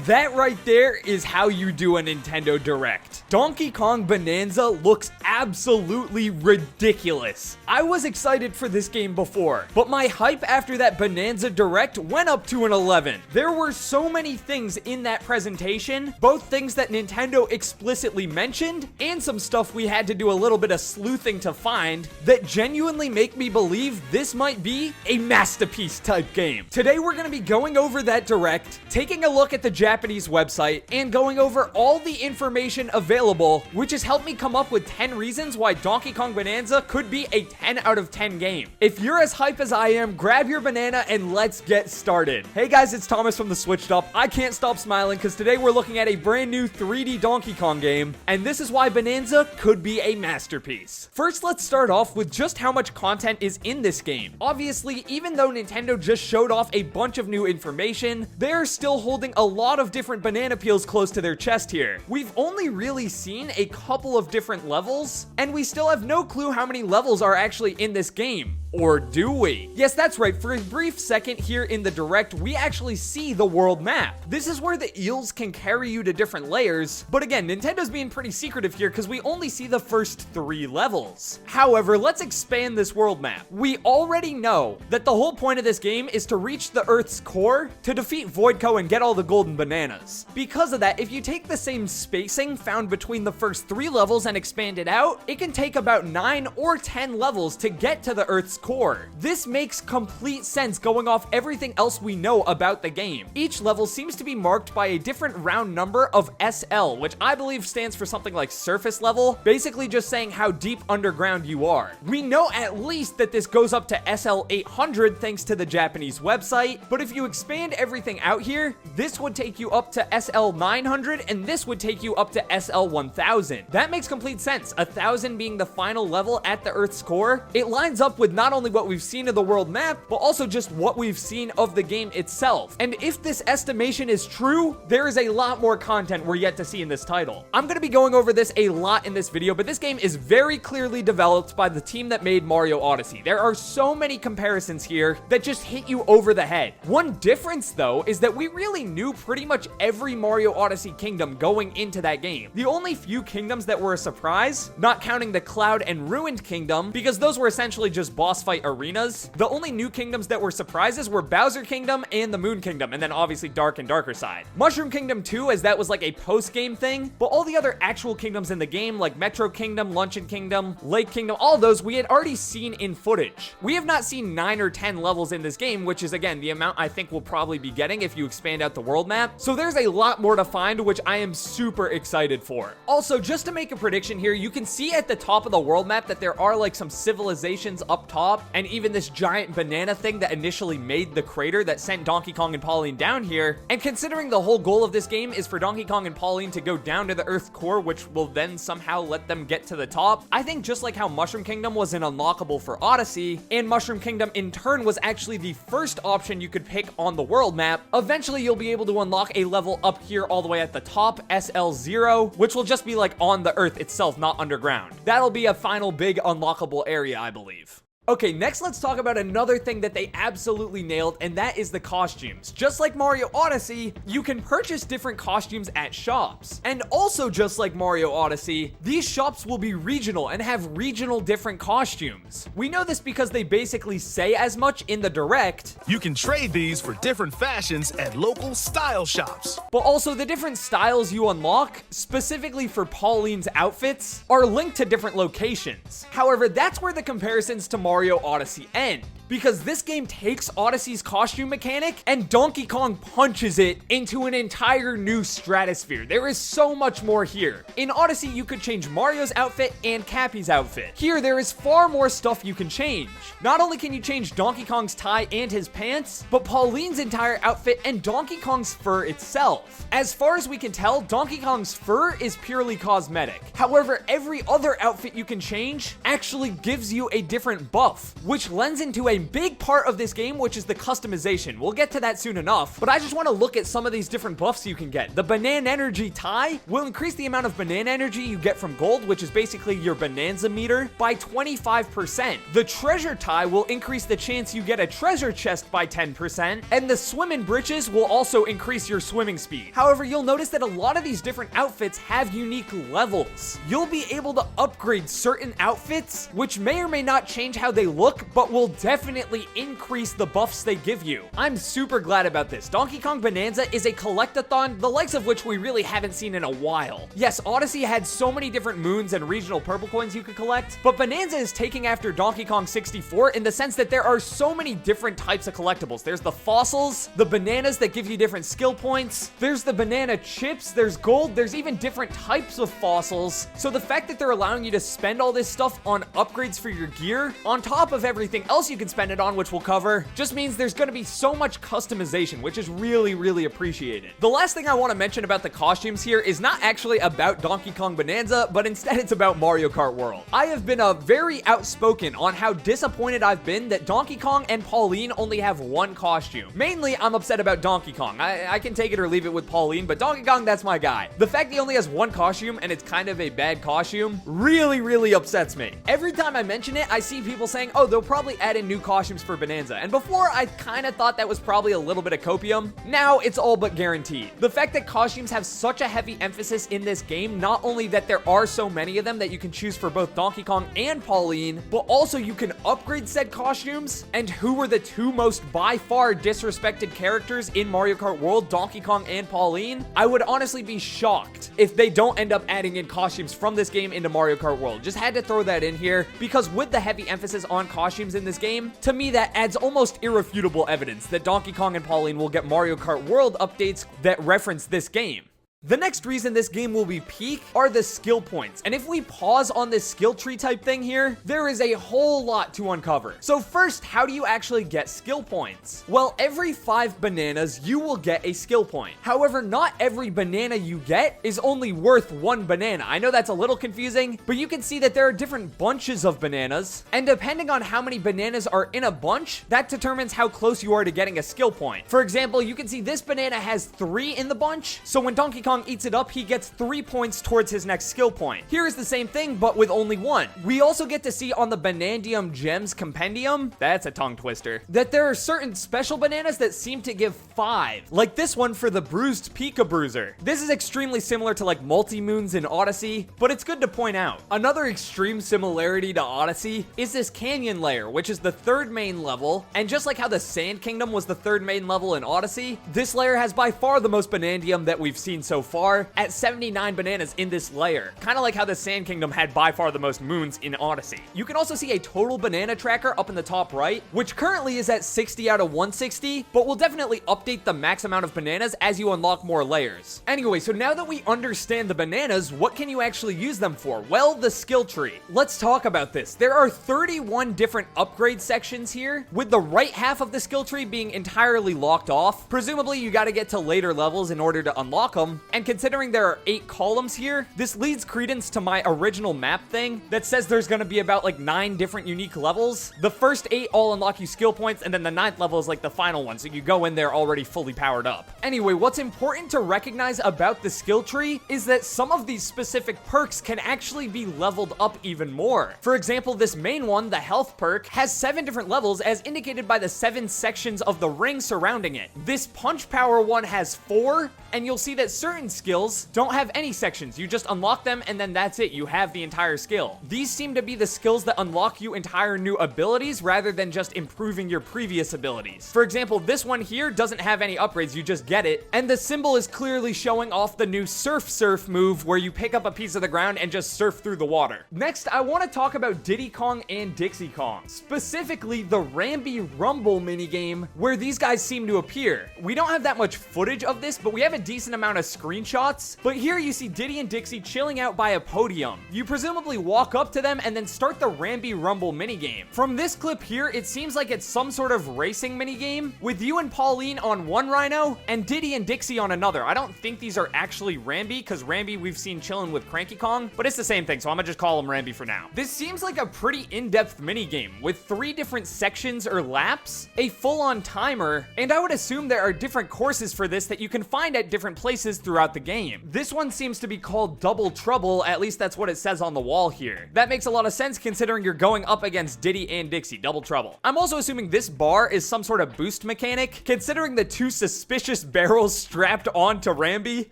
That right there is how you do a Nintendo Direct. Donkey Kong Bananza looks absolutely ridiculous. I was excited for this game before, but my hype after that Bananza Direct went up to an 11. There were so many things in that presentation, both things that Nintendo explicitly mentioned, and some stuff we had to do a little bit of sleuthing to find, that genuinely make me believe this might be a masterpiece type game. Today we're going to be going over that Direct, taking a look at the Japanese website, and going over all the information available, which has helped me come up with 10 reasons why Donkey Kong Bananza could be a 10 out of 10 game. If you're as hype as I am, grab your banana and let's get started. Hey guys, it's Thomas from the Switched Up. I can't stop smiling because today we're looking at a brand new 3D Donkey Kong game, and this is why Bananza could be a masterpiece. First, let's start off with just how much content is in this game. Obviously, even though Nintendo just showed off a bunch of new information, they're still holding a lot of different banana peels close to their chest here. We've only really seen a couple of different levels, and we still have no clue how many levels are actually in this game. Or do we? Yes, that's right. For a brief second here in the Direct, we actually see the world map. This is where the eels can carry you to different layers, but again, Nintendo's being pretty secretive here because we only see the first 3 levels. However, let's expand this world map. We already know that the whole point of this game is to reach the Earth's core to defeat Voidco and get all the golden bananas. Because of that, if you take the same spacing found between the first 3 levels and expand it out, it can take about 9 or 10 levels to get to the Earth's core. This makes complete sense going off everything else we know about the game. Each level seems to be marked by a different round number of SL, which I believe stands for something like surface level, basically just saying how deep underground you are. We know at least that this goes up to SL 800 thanks to the Japanese website, but if you expand everything out here, this would take you up to SL 900 and this would take you up to SL 1000. That makes complete sense. 1000 being the final level at the Earth's core. It lines up with not only what we've seen of the world map, but also just what we've seen of the game itself. And if this estimation is true, there is a lot more content we're yet to see in this title. I'm going to be going over this a lot in this video, but this game is very clearly developed by the team that made Mario Odyssey. There are so many comparisons here that just hit you over the head. One difference though is that we really knew pretty much every Mario Odyssey kingdom going into that game. The only few kingdoms that were a surprise, not counting the Cloud and Ruined Kingdom, because those were essentially just boss fight arenas. The only new kingdoms that were surprises were Bowser Kingdom and the Moon Kingdom, and then obviously Dark and Darker Side. Mushroom Kingdom 2, as that was like a post-game thing, but all the other actual kingdoms in the game, like Metro Kingdom, Luncheon Kingdom, Lake Kingdom, all those we had already seen in footage. We have not seen 9 or 10 levels in this game, which is again the amount I think we'll probably be getting if you expand out the world map. So there's a lot more to find, which I am super excited for. Also, just to make a prediction here, you can see at the top of the world map that there are like some civilizations up top, and even this giant banana thing that initially made the crater that sent Donkey Kong and Pauline down here. And considering the whole goal of this game is for Donkey Kong and Pauline to go down to the Earth's core, which will then somehow let them get to the top, I think just like how Mushroom Kingdom was an unlockable for Odyssey, and Mushroom Kingdom in turn was actually the first option you could pick on the world map, eventually you'll be able to unlock a level up here all the way at the top, SL0, which will just be like on the Earth itself, not underground. That'll be a final big unlockable area, I believe. Okay, next let's talk about another thing that they absolutely nailed, and that is the costumes. Just like Mario Odyssey, you can purchase different costumes at shops. And also just like Mario Odyssey, these shops will be regional and have regional different costumes. We know this because they basically say as much in the Direct. You can trade these for different fashions at local style shops. But also the different styles you unlock, specifically for Pauline's outfits, are linked to different locations. However, that's where the comparisons to Mario Odyssey end. because this game takes Odyssey's costume mechanic and Donkey Kong punches it into an entire new stratosphere. There is so much more here. In Odyssey, you could change Mario's outfit and Cappy's outfit. Here, there is far more stuff you can change. Not only can you change Donkey Kong's tie and his pants, but Pauline's entire outfit and Donkey Kong's fur itself. As far as we can tell, Donkey Kong's fur is purely cosmetic. However, every other outfit you can change actually gives you a different buff, which lends into a big part of this game, which is the customization. We'll get to that soon enough, but I just want to look at some of these different buffs you can get. The Banana Energy tie will increase the amount of banana energy you get from gold, which is basically your Bananza meter, by 25%. The Treasure tie will increase the chance you get a treasure chest by 10%, and the Swimmin' Britches will also increase your swimming speed. However, you'll notice that a lot of these different outfits have unique levels. You'll be able to upgrade certain outfits, which may or may not change how they look, but will definitely increase the buffs they give you. I'm super glad about this. Donkey Kong Bananza is a collectathon, the likes of which we really haven't seen in a while. Yes, Odyssey had so many different moons and regional purple coins you could collect, but Bananza is taking after Donkey Kong 64 in the sense that there are so many different types of collectibles. There's the fossils, the bananas that give you different skill points, there's the banana chips, there's gold, there's even different types of fossils. So the fact that they're allowing you to spend all this stuff on upgrades for your gear, on top of everything else you can spend it on, which we'll cover, just means there's going to be so much customization, which is really, really appreciated. The last thing I want to mention about the costumes here is not actually about Donkey Kong Bananza, but instead it's about Mario Kart World. I have been very outspoken on how disappointed I've been that Donkey Kong and Pauline only have one costume. Mainly, I'm upset about Donkey Kong. I can take it or leave it with Pauline, but Donkey Kong, that's my guy. The fact he only has one costume and it's kind of a bad costume really, really upsets me. Every time I mention it, I see people saying, oh, they'll probably add in new costumes for Bonanza. And before, I kind of thought that was probably a little bit of copium. Now, it's all but guaranteed. The fact that costumes have such a heavy emphasis in this game, not only that there are so many of them that you can choose for both Donkey Kong and Pauline, but also you can upgrade said costumes. And who were the two most by far disrespected characters in Mario Kart World, Donkey Kong and Pauline? I would honestly be shocked if they don't end up adding in costumes from this game into Mario Kart World. Just had to throw that in here because with the heavy emphasis on costumes in this game, to me that adds almost irrefutable evidence that Donkey Kong and Pauline will get Mario Kart World updates that reference this game. The next reason this game will be peak are the skill points. And if we pause on this skill tree type thing here, there is a whole lot to uncover. So first, how do you actually get skill points? Well, every 5 bananas, you will get a skill point. However, not every banana you get is only worth 1 banana. I know that's a little confusing, but you can see that there are different bunches of bananas. And depending on how many bananas are in a bunch, that determines how close you are to getting a skill point. For example, you can see this banana has 3 in the bunch. So when Donkey Kong eats it up, he gets 3 points towards his next skill point. Here is the same thing, but with only 1. We also get to see on the Banandium Gems Compendium, that's a tongue twister, that there are certain special bananas that seem to give 5, like this one for the Bruised Pika Bruiser. This is extremely similar to like Multi-Moons in Odyssey, but it's good to point out. Another extreme similarity to Odyssey is this canyon layer, which is the 3rd main level, and just like how the Sand Kingdom was the 3rd main level in Odyssey, this layer has by far the most Banandium that we've seen so far, at 79 bananas in this layer. Kind of like how the Sand Kingdom had by far the most moons in Odyssey. You can also see a total banana tracker up in the top right, which currently is at 60 out of 160, but will definitely update the max amount of bananas as you unlock more layers. Anyway, so now that we understand the bananas, what can you actually use them for? Well, the skill tree. Let's talk about this. There are 31 different upgrade sections here, with the right half of the skill tree being entirely locked off. Presumably, you gotta get to later levels in order to unlock them, and considering there are 8 columns here, this leads credence to my original map thing that says there's gonna be about like 9 different unique levels. The first 8 all unlock you skill points, and then the 9th level is like the final one, so you go in there already fully powered up. Anyway, what's important to recognize about the skill tree is that some of these specific perks can actually be leveled up even more. For example, this main one, the health perk, has 7 different levels as indicated by the 7 sections of the ring surrounding it. This punch power one has 4, and you'll see that certain skills don't have any sections. You just unlock them and then that's it. You have the entire skill. These seem to be the skills that unlock you entire new abilities rather than just improving your previous abilities. For example, this one here doesn't have any upgrades. You just get it. And the symbol is clearly showing off the new Surf move where you pick up a piece of the ground and just surf through the water. Next, I want to talk about Diddy Kong and Dixie Kong. Specifically, the Ramby Rumble minigame where these guys seem to appear. We don't have that much footage of this, but we have a decent amount of screenshots, but here you see Diddy and Dixie chilling out by a podium. You presumably walk up to them and then start the Ramby Rumble minigame. From this clip here, it seems like it's some sort of racing minigame with you and Pauline on one rhino and Diddy and Dixie on another. I don't think these are actually Ramby, because Ramby we've seen chilling with Cranky Kong, but it's the same thing, so I'm gonna just call him Ramby for now. This seems like a pretty in-depth minigame with 3 different sections or laps, a full-on timer, and I would assume there are different courses for this that you can find at different places throughout the game. This one seems to be called Double Trouble, at least that's what it says on the wall here. That makes a lot of sense considering you're going up against Diddy and Dixie, Double Trouble. I'm also assuming this bar is some sort of boost mechanic, considering the 2 suspicious barrels strapped onto Ramby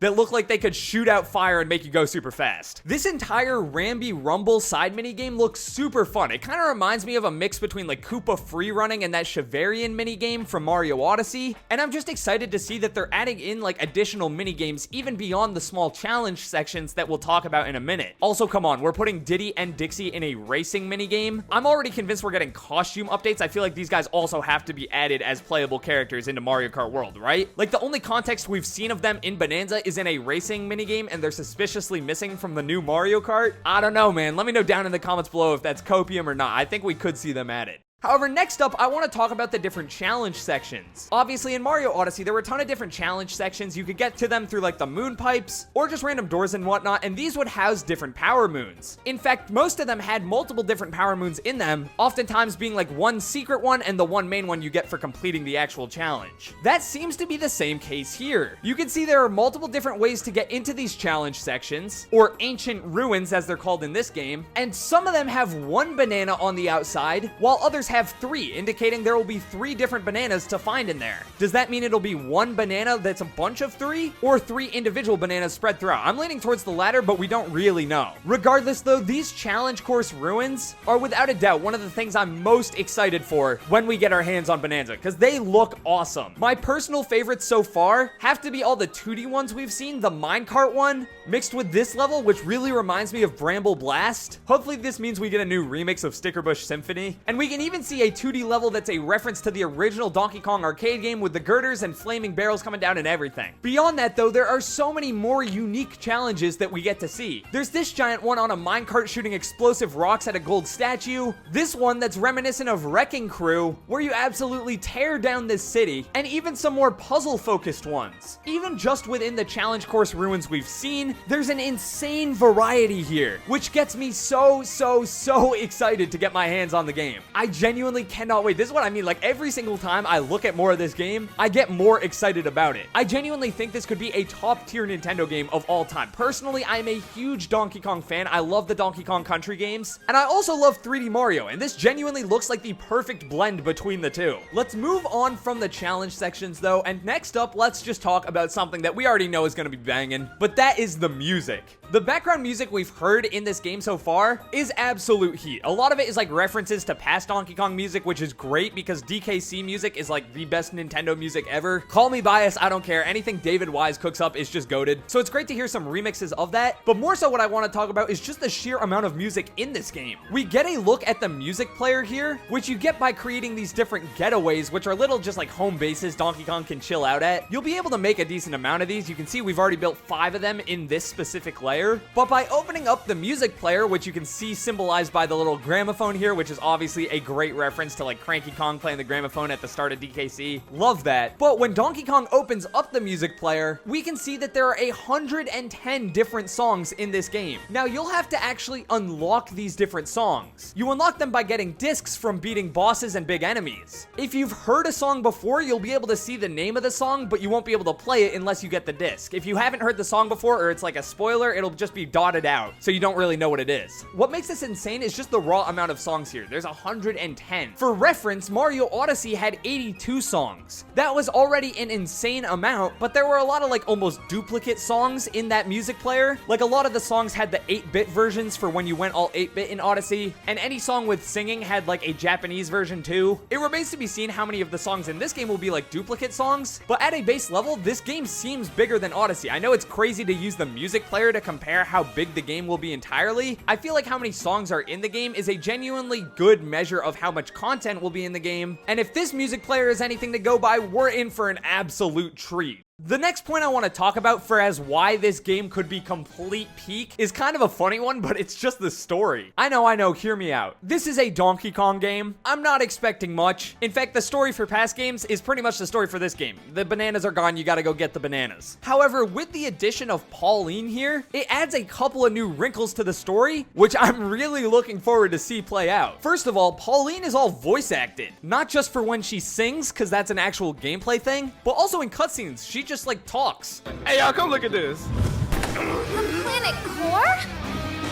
that look like they could shoot out fire and make you go super fast. This entire Ramby Rumble side minigame looks super fun. It kind of reminds me of a mix between like Koopa free running and that Chevarian minigame from Mario Odyssey, and I'm just excited to see that they're adding in like additional minigames even beyond the small challenge sections that we'll talk about in a minute. Also, come on, we're putting Diddy and Dixie in a racing minigame. I'm already convinced we're getting costume updates. I feel like these guys also have to be added as playable characters into Mario Kart World, right? Like the only context we've seen of them in Bananza is in a racing minigame, and they're suspiciously missing from the new Mario Kart. I don't know, man. Let me know down in the comments below if that's copium or not. I think we could see them added. However, next up, I want to talk about the different challenge sections. Obviously, in Mario Odyssey, there were a ton of different challenge sections. You could get to them through like the moon pipes or just random doors and whatnot, and these would house different power moons. In fact, most of them had multiple different power moons in them, oftentimes being like one secret one and the one main one you get for completing the actual challenge. That seems to be the same case here. You can see there are multiple different ways to get into these challenge sections, or ancient ruins as they're called in this game, and some of them have 1 banana on the outside, while others have 3, indicating there will be 3 different bananas to find in there. Does that mean it'll be 1 banana that's a bunch of 3, or 3 individual bananas spread throughout? I'm leaning towards the latter, but we don't really know. Regardless though, these challenge course ruins are without a doubt one of the things I'm most excited for when we get our hands on Bananza, because they look awesome. My personal favorites so far have to be all the 2D ones we've seen, the minecart one, mixed with this level, which really reminds me of Bramble Blast. Hopefully this means we get a new remix of Stickerbush Symphony, and we can even see a 2D level that's a reference to the original Donkey Kong arcade game with the girders and flaming barrels coming down and everything. Beyond that though, there are so many more unique challenges that we get to see. There's this giant one on a minecart shooting explosive rocks at a gold statue, this one that's reminiscent of Wrecking Crew, where you absolutely tear down this city, and even some more puzzle focused ones. Even just within the challenge course ruins we've seen, there's an insane variety here, which gets me so excited to get my hands on the game. I genuinely cannot wait. This is what I mean. Like every single time I look at more of this game, I get more excited about it. I genuinely think this could be a top tier Nintendo game of all time. Personally, I'm a huge Donkey Kong fan. I love the Donkey Kong Country games, and I also love 3D Mario, and this genuinely looks like the perfect blend between the two. Let's move on from the challenge sections though, and next up, let's just talk about something that we already know is going to be banging, but that is the music. The background music we've heard in this game so far is absolute heat. A lot of it is like references to past Donkey Kong music, which is great because DKC music is like the best Nintendo music ever. Call me biased, I don't care. Anything David Wise cooks up is just goated. So it's great to hear some remixes of that, but more so what I want to talk about is just the sheer amount of music in this game. We get a look at the music player here, which you get by creating these different getaways, which are little just like home bases Donkey Kong can chill out at. You'll be able to make a decent amount of these. You can see we've already built 5 of them in this specific layer. But by opening up the music player, which you can see symbolized by the little gramophone here, which is obviously a great reference to like Cranky Kong playing the gramophone at the start of DKC. Love that. But when Donkey Kong opens up the music player, we can see that there are 110 different songs in this game. Now you'll have to actually unlock these different songs. You unlock them by getting discs from beating bosses and big enemies. If you've heard a song before, you'll be able to see the name of the song, but you won't be able to play it unless you get the disc. If you haven't heard the song before, or it's like a spoiler, it'll just be dotted out, so you don't really know what it is. What makes this insane is just the raw amount of songs here. There's 110. For reference, Mario Odyssey had 82 songs. That was already an insane amount, but there were a lot of like almost duplicate songs in that music player. Like a lot of the songs had the 8-bit versions for when you went all 8-bit in Odyssey, and any song with singing had like a Japanese version too. It remains to be seen how many of the songs in this game will be like duplicate songs, but at a base level, this game seems bigger than Odyssey. I know it's crazy to use the music player to compare how big the game will be entirely. I feel like how many songs are in the game is a genuinely good measure of how much content will be in the game, and if this music player is anything to go by, we're in for an absolute treat. The next point I want to talk about for as why this game could be complete peak is kind of a funny one, but it's just the story. I know, hear me out. This is a Donkey Kong game. I'm not expecting much. In fact, the story for past games is pretty much the story for this game. The bananas are gone, you gotta go get the bananas. However, with the addition of Pauline here, it adds a couple of new wrinkles to the story, which I'm really looking forward to see play out. First of all, Pauline is all voice acted. Not just for when she sings, because that's an actual gameplay thing, but also in cutscenes. She just like talks. Hey, y'all, come look at this. The planet core?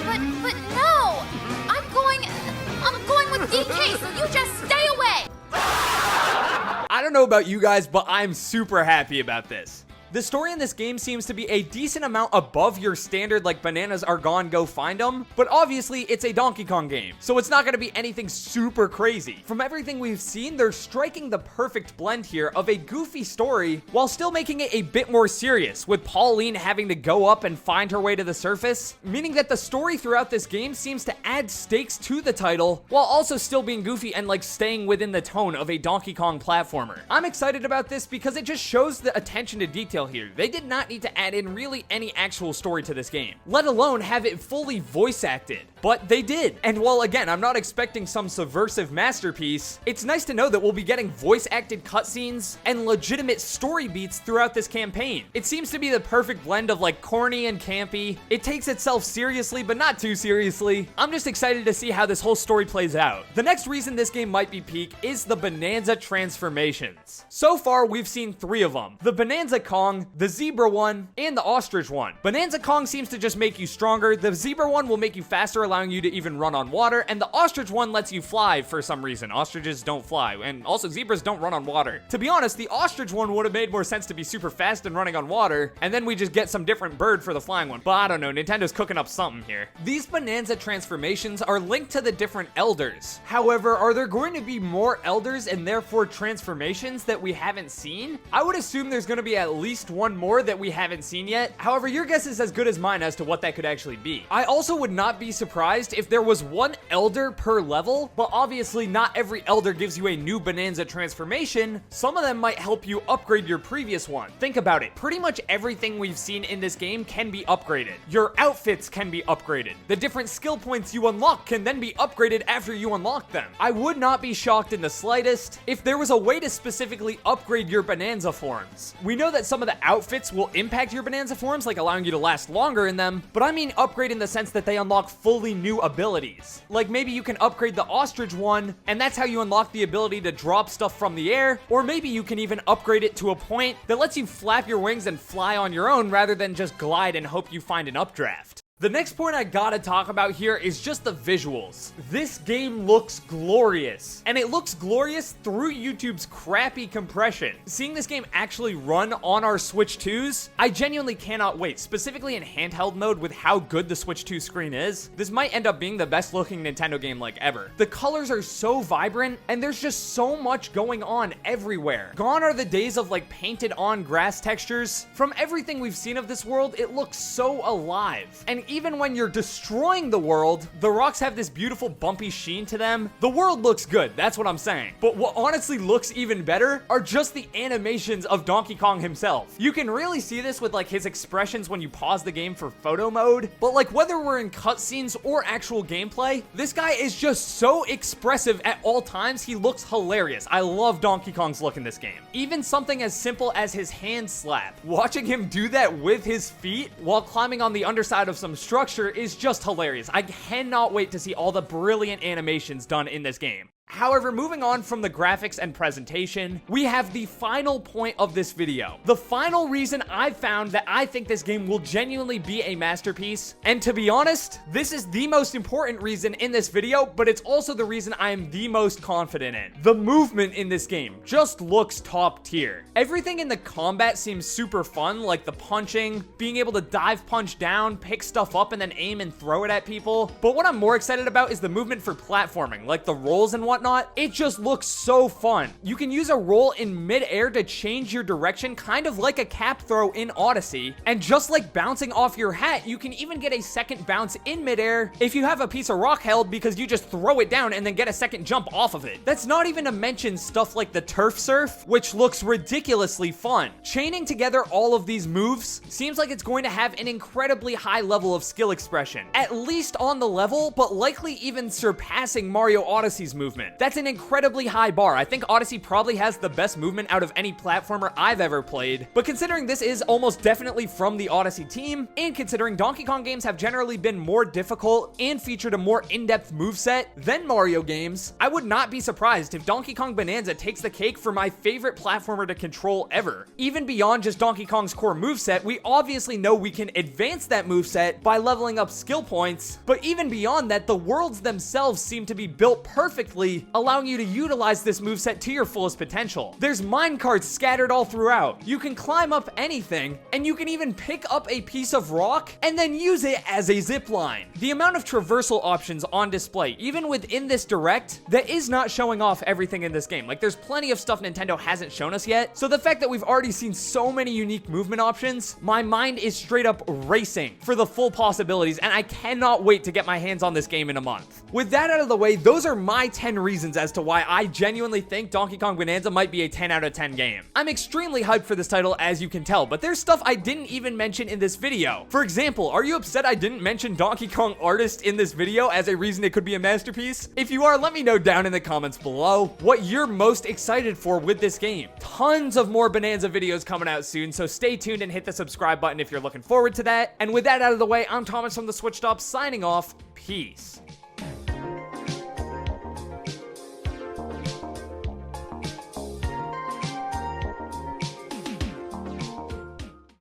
But no! I'm going with DK, so you just stay away! I don't know about you guys, but I'm super happy about this. The story in this game seems to be a decent amount above your standard, like bananas are gone, go find them. But obviously, it's a Donkey Kong game, so it's not going to be anything super crazy. From everything we've seen, they're striking the perfect blend here of a goofy story while still making it a bit more serious, with Pauline having to go up and find her way to the surface, meaning that the story throughout this game seems to add stakes to the title while also still being goofy and like staying within the tone of a Donkey Kong platformer. I'm excited about this because it just shows the attention to detail here. They did not need to add in really any actual story to this game, let alone have it fully voice acted. But they did. And while again, I'm not expecting some subversive masterpiece, it's nice to know that we'll be getting voice acted cutscenes and legitimate story beats throughout this campaign. It seems to be the perfect blend of like corny and campy. It takes itself seriously, but not too seriously. I'm just excited to see how this whole story plays out. The next reason this game might be peak is the Bananza transformations. So far, we've seen 3 of them. The Bananza Kong, the Zebra one, and the Ostrich one. Bananza Kong seems to just make you stronger. The Zebra one will make you faster, allowing you to even run on water, and the Ostrich one lets you fly for some reason. Ostriches don't fly, and also zebras don't run on water. To be honest, the Ostrich one would have made more sense to be super fast and running on water, and then we just get some different bird for the flying one. But I don't know, Nintendo's cooking up something here. These Bananza transformations are linked to the different elders. However, are there going to be more elders and therefore transformations that we haven't seen? I would assume there's going to be at least one more that we haven't seen yet. However, your guess is as good as mine as to what that could actually be. I also would not be surprised if there was one elder per level, but obviously not every elder gives you a new Bananza transformation. Some of them might help you upgrade your previous one. Think about it. Pretty much everything we've seen in this game can be upgraded. Your outfits can be upgraded. The different skill points you unlock can then be upgraded after you unlock them. I would not be shocked in the slightest if there was a way to specifically upgrade your Bananza forms. We know that some of the outfits will impact your Bananza forms, like allowing you to last longer in them, but I mean upgrade in the sense that they unlock fully new abilities. Like maybe you can upgrade the Ostrich one, and that's how you unlock the ability to drop stuff from the air, or maybe you can even upgrade it to a point that lets you flap your wings and fly on your own rather than just glide and hope you find an updraft. The next point I gotta talk about here is just the visuals. This game looks glorious, and it looks glorious through YouTube's crappy compression. Seeing this game actually run on our Switch 2s, I genuinely cannot wait, specifically in handheld mode with how good the Switch 2 screen is. This might end up being the best looking Nintendo game like ever. The colors are so vibrant, and there's just so much going on everywhere. Gone are the days of like painted on grass textures. From everything we've seen of this world, it looks so alive. And even when you're destroying the world, the rocks have this beautiful bumpy sheen to them. The world looks good, that's what I'm saying. But what honestly looks even better are just the animations of Donkey Kong himself. You can really see this with like his expressions when you pause the game for photo mode, but like whether we're in cutscenes or actual gameplay, this guy is just so expressive at all times. He looks hilarious. I love Donkey Kong's look in this game. Even something as simple as his hand slap. Watching him do that with his feet while climbing on the underside of some structure is just hilarious. I cannot wait to see all the brilliant animations done in this game. However, moving on from the graphics and presentation, we have the final point of this video. The final reason I've found that I think this game will genuinely be a masterpiece, and to be honest, this is the most important reason in this video, but it's also the reason I am the most confident in. The movement in this game just looks top tier. Everything in the combat seems super fun, like the punching, being able to dive punch down, pick stuff up, and then aim and throw it at people. But what I'm more excited about is the movement for platforming, like the rolls and whatnot. whatnot, it just looks so fun. You can use a roll in midair to change your direction, kind of like a cap throw in Odyssey. And just like bouncing off your hat, you can even get a second bounce in midair if you have a piece of rock held, because you just throw it down and then get a second jump off of it. That's not even to mention stuff like the turf surf, which looks ridiculously fun. Chaining together all of these moves seems like it's going to have an incredibly high level of skill expression, at least on the level, but likely even surpassing Mario Odyssey's movement. That's an incredibly high bar. I think Odyssey probably has the best movement out of any platformer I've ever played, but considering this is almost definitely from the Odyssey team, and considering Donkey Kong games have generally been more difficult and featured a more in-depth moveset than Mario games, I would not be surprised if Donkey Kong Bonanza takes the cake for my favorite platformer to control ever. Even beyond just Donkey Kong's core moveset, we obviously know we can advance that moveset by leveling up skill points, but even beyond that, the worlds themselves seem to be built perfectly, allowing you to utilize this moveset to your fullest potential. There's minecarts scattered all throughout. You can climb up anything, and you can even pick up a piece of rock and then use it as a zip line. The amount of traversal options on display, even within this direct, that is not showing off everything in this game. Like, there's plenty of stuff Nintendo hasn't shown us yet, so the fact that we've already seen so many unique movement options, my mind is straight up racing for the full possibilities, and I cannot wait to get my hands on this game in a month. With that out of the way, those are my 10 reasons as to why I genuinely think Donkey Kong Bonanza might be a 10 out of 10 game. I'm extremely hyped for this title, as you can tell, but there's stuff I didn't even mention in this video. For example, are you upset I didn't mention Donkey Kong Artist in this video as a reason it could be a masterpiece? If you are, let me know down in the comments below what you're most excited for with this game. Tons of more Bonanza videos coming out soon, so stay tuned and hit the subscribe button if you're looking forward to that. And with that out of the way, I'm Thomas from the Switch Stop signing off. Peace.